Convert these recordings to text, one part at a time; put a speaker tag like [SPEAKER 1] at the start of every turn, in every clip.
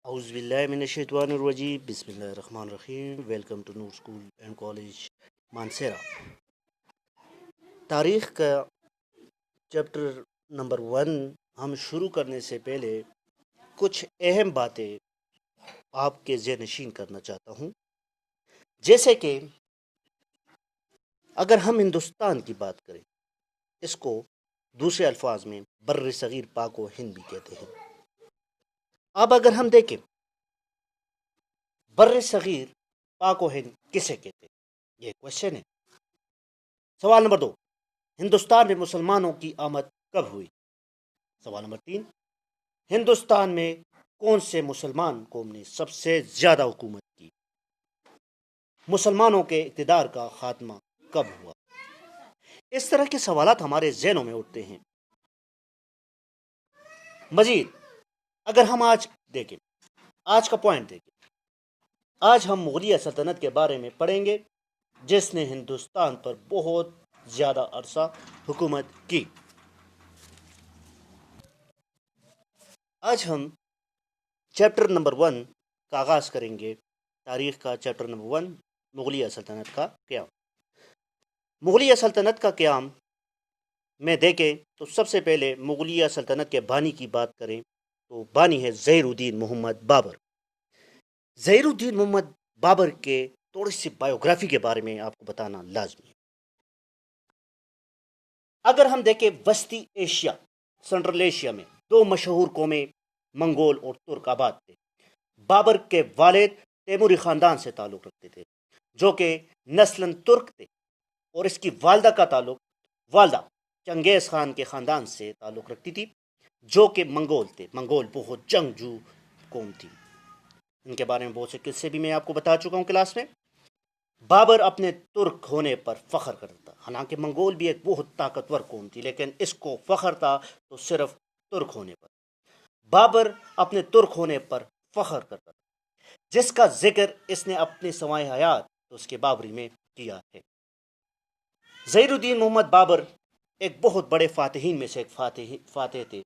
[SPEAKER 1] اعوذ باللہ من الشیطان الرجیم بسم اللہ الرحمن الرحیم welcome to Noor school and college Mansehra. تاریخ کا چیپٹر نمبر 1 ہم شروع کرنے سے پہلے کچھ اہم باتیں آپ کے ذہن نشین کرنا چاہتا ہوں، جیسے کہ اگر ہم ہندوستان کی بات کریں، اس کو دوسرے الفاظ میں بر صغیر پاک و ہند بھی کہتے ہیں۔ اب اگر ہم دیکھیں بر صغیر پاک و ہند کسے کہتے ہیں، یہ کوشچن ہے۔ سوال نمبر 2، ہندوستان میں مسلمانوں کی آمد کب ہوئی؟ سوال نمبر 3، ہندوستان میں کون سے مسلمان قوم نے سب سے زیادہ حکومت کی؟ مسلمانوں کے اقتدار کا خاتمہ کب ہوا؟ اس طرح کے سوالات ہمارے ذہنوں میں اٹھتے ہیں۔ مزید اگر ہم آج دیکھیں، آج کا پوائنٹ دیکھیں، آج ہم مغلیہ سلطنت کے بارے میں پڑھیں گے، جس نے ہندوستان پر بہت زیادہ عرصہ حکومت کی۔ آج ہم چیپٹر نمبر 1 کا آغاز کریں گے۔ تاریخ کا چیپٹر نمبر 1، مغلیہ سلطنت کا قیام۔ مغلیہ سلطنت کا قیام میں دیکھیں تو سب سے پہلے مغلیہ سلطنت کے بانی کی بات کریں تو بانی ہے ظہیر الدین محمد بابر۔ ظہیر الدین محمد بابر کے تھوڑی سی بایوگرافی کے بارے میں آپ کو بتانا لازمی ہے۔ اگر ہم دیکھیں وسطی ایشیا، سنٹرل ایشیا میں دو مشہور قومیں منگول اور ترک آباد تھے۔ بابر کے والد تیموری خاندان سے تعلق رکھتے تھے، جو کہ نسلاً ترک تھے، اور اس کی والدہ چنگیز خان کے خاندان سے تعلق رکھتی تھی، جو کہ منگول تھے۔ منگول بہت جنگجو قوم تھی، ان کے بارے میں بہت سے قصے بھی میں آپ کو بتا چکا ہوں کلاس میں۔ بابر اپنے ترک ہونے پر فخر کرتا تھا، حالانکہ منگول بھی ایک بہت طاقتور قوم تھی، لیکن اس کو فخر تھا تو صرف ترک ہونے پر۔ بابر اپنے ترک ہونے پر فخر کرتا تھا، جس کا ذکر اس نے اپنے سوائے حیات تو اس کے بابری میں کیا ہے۔ ظہیر الدین محمد بابر ایک بہت بڑے فاتحین میں سے ایک فاتح تھے،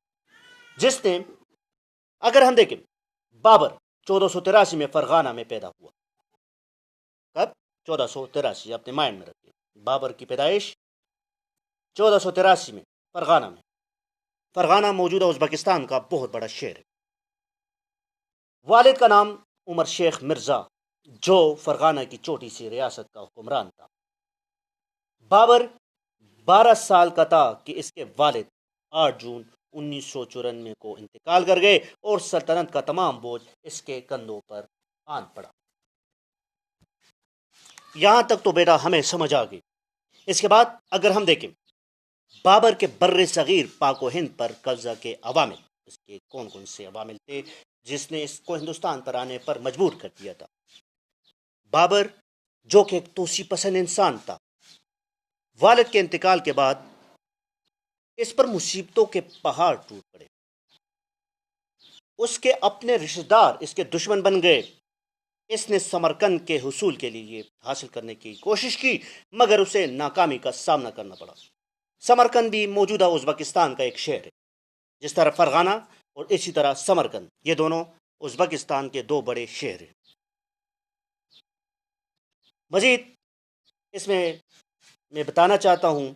[SPEAKER 1] جس نے، اگر ہم دیکھیں، بابر 1483 میں فرغانہ میں پیدا ہوا۔ کب؟ 1483، اپنے مائنڈ میں رکھیں۔ بابر کی پیدائش 1483 میں فرغانہ میں۔ فرغانہ موجودہ ازبکستان کا بہت بڑا شہر ہے۔ والد کا نام عمر شیخ مرزا، جو فرغانہ کی چھوٹی سی ریاست کا حکمران تھا۔ بابر 12 سال کا تھا کہ اس کے والد 8 جون 1994 کو انتقال کر گئے، اور سلطنت کا تمام بوجھ اس کے کندھوں پر آن پڑا۔ یہاں تک تو بیٹا ہمیں سمجھ آ گئی۔ اس کے بعد اگر ہم دیکھیں بابر کے بر صغیر پاک و ہند پر قبضہ کے عوامل، اس کے کون کون سے عوامل تھے جس نے اس کو ہندوستان پر آنے پر مجبور کر دیا تھا؟ بابر، جو کہ ایک توسیع پسند انسان تھا، والد کے انتقال کے بعد اس پر مصیبتوں کے پہاڑ ٹوٹ پڑے۔ اس کے اپنے رشتہ دار اس کے دشمن بن گئے۔ اس نے سمرقند کے حصول کے لیے حاصل کرنے کی کوشش کی، مگر اسے ناکامی کا سامنا کرنا پڑا۔ سمرقند بھی موجودہ ازبکستان کا ایک شہر ہے، جس طرح فرغانہ اور اسی طرح سمرقند، یہ دونوں ازبکستان کے دو بڑے شہر ہیں۔ مزید اس میں بتانا چاہتا ہوں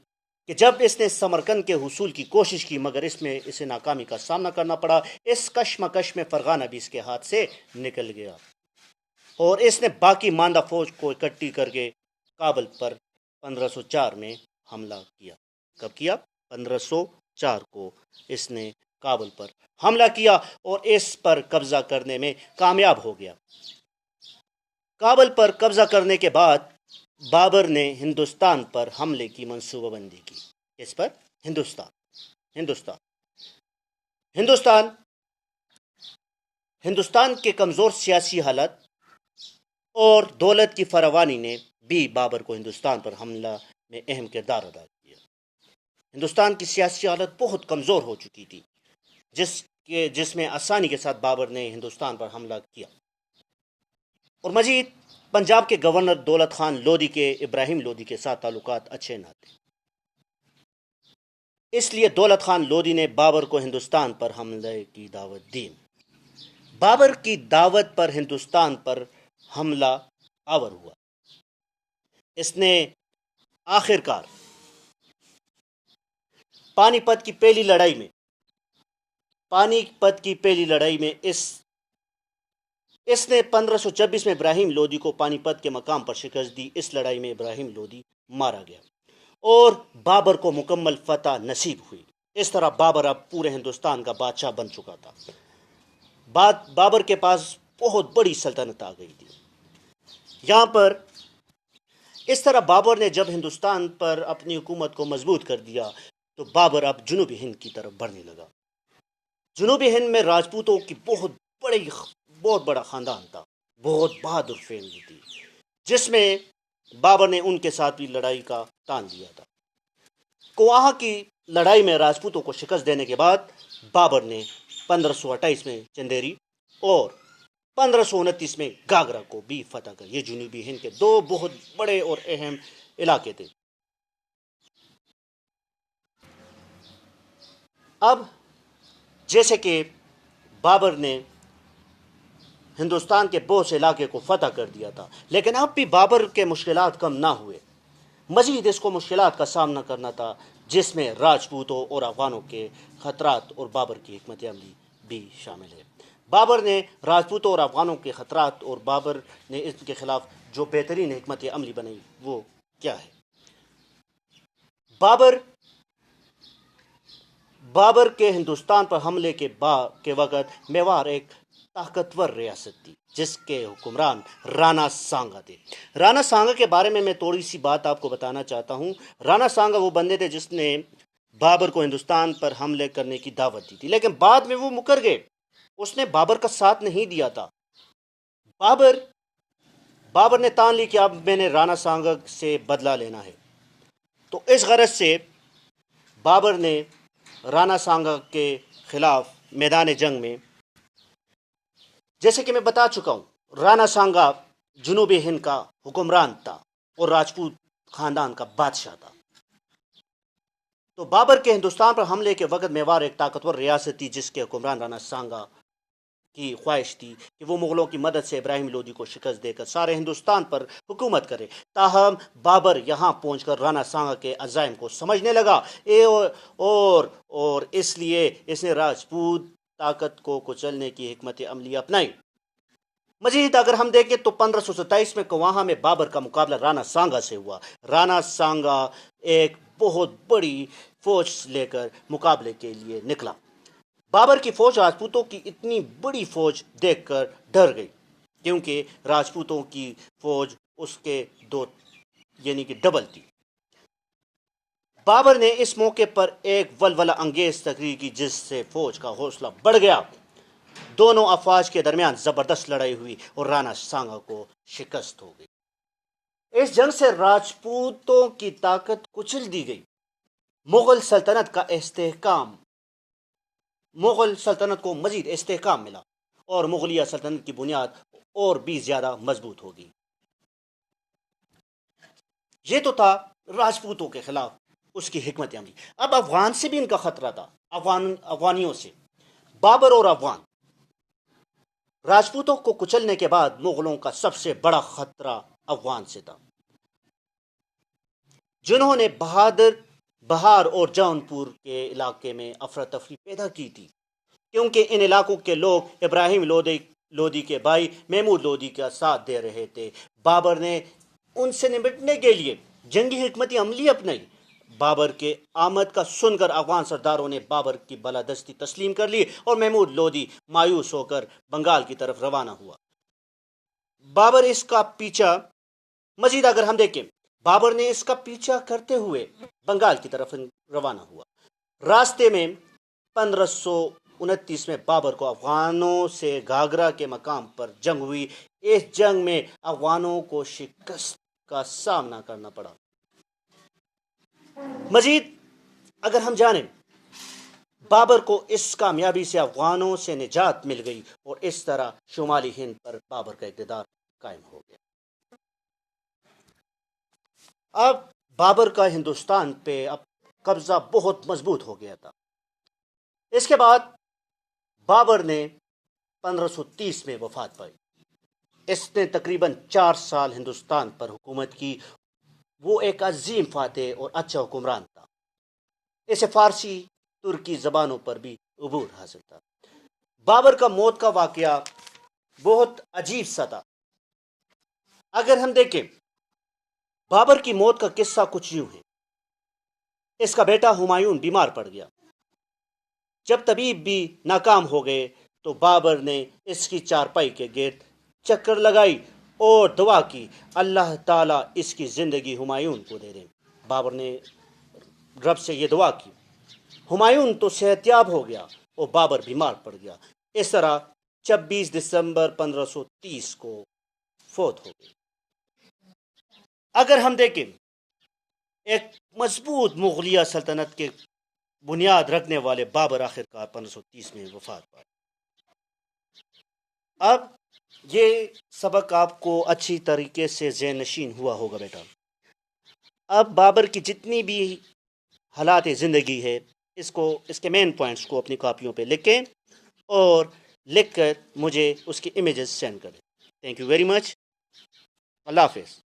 [SPEAKER 1] کہ جب اس نے سمرقند کے حصول کی کوشش کی، مگر اس میں اسے ناکامی کا سامنا کرنا پڑا۔ اس کشمکش میں فرغانہ بھی اس کے ہاتھ سے نکل گیا، اور اس نے باقی ماندہ فوج کو اکٹھی کر کے کابل پر 1504 میں حملہ کیا۔ کب کیا؟ 1504 کو اس نے کابل پر حملہ کیا اور اس پر قبضہ کرنے میں کامیاب ہو گیا۔ کابل پر قبضہ کرنے کے بعد بابر نے ہندوستان پر حملے کی منصوبہ بندی کی۔ اس پر ہندوستان کے کمزور سیاسی حالت اور دولت کی فراوانی نے بھی بابر کو ہندوستان پر حملہ میں اہم کردار ادا کیا۔ ہندوستان کی سیاسی حالت بہت کمزور ہو چکی تھی، جس میں آسانی کے ساتھ بابر نے ہندوستان پر حملہ کیا۔ اور مزید پنجاب کے گورنر دولت خان لودھی کے ابراہیم لودھی کے ساتھ تعلقات اچھے نہ تھے، اس لیے دولت خان لودھی نے بابر کو ہندوستان پر حملے کی دعوت دی۔ بابر کی دعوت پر ہندوستان پر حملہ آور ہوا۔ اس نے آخر کار پانی پت کی پہلی لڑائی میں اس نے 1526 میں ابراہیم لودھی کو پانی پت کے مقام پر شکست دی۔ اس لڑائی میں ابراہیم لودھی مارا گیا اور بابر کو مکمل فتح نصیب ہوئی۔ اس طرح بابر اب پورے ہندوستان کا بادشاہ بن چکا تھا۔ بابر کے پاس بہت بڑی سلطنت آ گئی تھی یہاں پر۔ اس طرح بابر نے جب ہندوستان پر اپنی حکومت کو مضبوط کر دیا تو بابر اب جنوبی ہند کی طرف بڑھنے لگا۔ جنوبی ہند میں راجپوتوں کی بہت بڑا خاندان تھا، بہت بہادر فیملی تھی، جس میں بابر نے ان کے ساتھ بھی لڑائی کا تان دیا تھا۔ کوآہا کی لڑائی میں راجپوتوں کو شکست دینے کے بعد بابر نے 1528 میں چندیری اور 1529 میں گاگرا کو بھی فتح کر۔ یہ جنوبی ہند کے دو بہت بڑے اور اہم علاقے تھے۔ اب جیسے کہ بابر نے ہندوستان کے بہت سے علاقے کو فتح کر دیا تھا، لیکن اب بھی بابر کے مشکلات کم نہ ہوئے۔ مزید اس کو مشکلات کا سامنا کرنا تھا، جس میں راجپوتوں اور افغانوں کے خطرات اور بابر کی حکمت عملی بھی شامل ہے۔ بابر نے راجپوتوں اور افغانوں کے خطرات اور بابر نے اس کے خلاف جو بہترین حکمت عملی بنائی وہ کیا ہے؟ بابر کے ہندوستان پر حملے کے وقت میواڑ ایک طاقتور ریاست تھی، جس کے حکمران رانا سانگا تھے۔ رانا سانگا کے بارے میں تھوڑی سی بات آپ کو بتانا چاہتا ہوں۔ رانا سانگا وہ بندے تھے جس نے بابر کو ہندوستان پر حملے کرنے کی دعوت دی تھی، لیکن بعد میں وہ مکر گئے۔ اس نے بابر کا ساتھ نہیں دیا تھا۔ بابر نے تان لی کہ اب میں نے رانا سانگا سے بدلہ لینا ہے، تو اس غرض سے بابر نے رانا سانگا کے خلاف میدان جنگ میں، جیسے کہ میں بتا چکا ہوں، رانا سانگا جنوبی ہند کا حکمران تھا اور راجپوت خاندان کا بادشاہ تھا۔ تو بابر کے ہندوستان پر حملے کے وقت میواڑ ایک طاقتور ریاست تھی، جس کے حکمران رانا سانگا کی خواہش تھی کہ وہ مغلوں کی مدد سے ابراہیم لودھی کو شکست دے کر سارے ہندوستان پر حکومت کرے۔ تاہم بابر یہاں پہنچ کر رانا سانگا کے عزائم کو سمجھنے لگا اور اس لیے اس نے راجپوت طاقت کو کچلنے کی حکمت عملی اپنائی۔ مزید اگر ہم دیکھیں تو 1527 میں کوآہا میں بابر کا مقابلہ رانا سانگا سے ہوا۔ رانا سانگا ایک بہت بڑی فوج لے کر مقابلے کے لیے نکلا۔ بابر کی فوج راجپوتوں کی اتنی بڑی فوج دیکھ کر ڈر گئی، کیونکہ راجپوتوں کی فوج اس کے ڈبل تھی۔ بابر نے اس موقع پر ایک ولولہ انگیز تقریر کی، جس سے فوج کا حوصلہ بڑھ گیا۔ دونوں افواج کے درمیان زبردست لڑائی ہوئی اور رانا سانگا کو شکست ہو گئی۔ اس جنگ سے راجپوتوں کی طاقت کچل دی گئی۔ مغل سلطنت کو مزید استحکام ملا اور مغلیہ سلطنت کی بنیاد اور بھی زیادہ مضبوط ہو گئی۔ یہ تو تھا راجپوتوں کے خلاف اس کی حکمت عملی۔ اب افغان سے بھی ان کا خطرہ تھا، افغانیوں سے۔ بابر اور افغان راجپوتوں کو کچلنے کے بعد مغلوں کا سب سے بڑا خطرہ افغان سے تھا، جنہوں نے بہار اور جون پور کے علاقے میں افراتفری پیدا کی تھی، کیونکہ ان علاقوں کے لوگ ابراہیم لودھی کے بھائی محمود لودھی کا ساتھ دے رہے تھے۔ بابر نے ان سے نمٹنے کے لیے جنگی حکمت عملی اپنائی۔ بابر کے آمد کا سن کر افغان سرداروں نے بابر کی بالادستی تسلیم کر لی اور محمود لودھی مایوس ہو کر بنگال کی طرف روانہ ہوا۔ بابر اس کا پیچھا مزید اگر ہم دیکھیں، بابر نے اس کا پیچھا کرتے ہوئے بنگال کی طرف روانہ ہوا۔ راستے میں 1529 میں بابر کو افغانوں سے گاگرا کے مقام پر جنگ ہوئی۔ اس جنگ میں افغانوں کو شکست کا سامنا کرنا پڑا۔ مزید اگر ہم جانیں، بابر کو اس کامیابی سے افغانوں سے نجات مل گئی اور اس طرح شمالی ہند پر بابر کا اقتدار قائم ہو گیا۔ اب بابر کا ہندوستان پہ اب قبضہ بہت مضبوط ہو گیا تھا۔ اس کے بعد بابر نے 1530 میں وفات پائی۔ اس نے تقریباً 4 سال ہندوستان پر حکومت کی۔ وہ ایک عظیم فاتح اور اچھا حکمران تھا۔ اسے فارسی ترکی زبانوں پر بھی عبور حاصل تھا۔ بابر کا موت کا واقعہ بہت عجیب سا تھا۔ اگر ہم دیکھیں بابر کی موت کا قصہ کچھ یوں ہے۔ اس کا بیٹا ہمایوں بیمار پڑ گیا۔ جب طبیب بھی ناکام ہو گئے تو بابر نے اس کی چارپائی کے گرد چکر لگائی اور دعا کی، اللہ تعالیٰ اس کی زندگی ہمایوں کو دے دے۔ بابر نے رب سے یہ دعا کی۔ ہمایوں تو صحت یاب ہو گیا اور بابر بیمار پڑ گیا۔ اس طرح 26 دسمبر 1530 کو فوت ہو گئی۔ اگر ہم دیکھیں ایک مضبوط مغلیہ سلطنت کے بنیاد رکھنے والے بابر آخرکار 1530 میں وفات پائے۔ اب یہ سبق آپ کو اچھی طریقے سے ذہن نشین ہوا ہوگا بیٹا۔ اب بابر کی جتنی بھی حالات زندگی ہے اس کے مین پوائنٹس کو اپنی کاپیوں پہ لکھیں اور لکھ کر مجھے اس کی امیجز سینڈ کریں۔ Thank you very much. Allah حافظ۔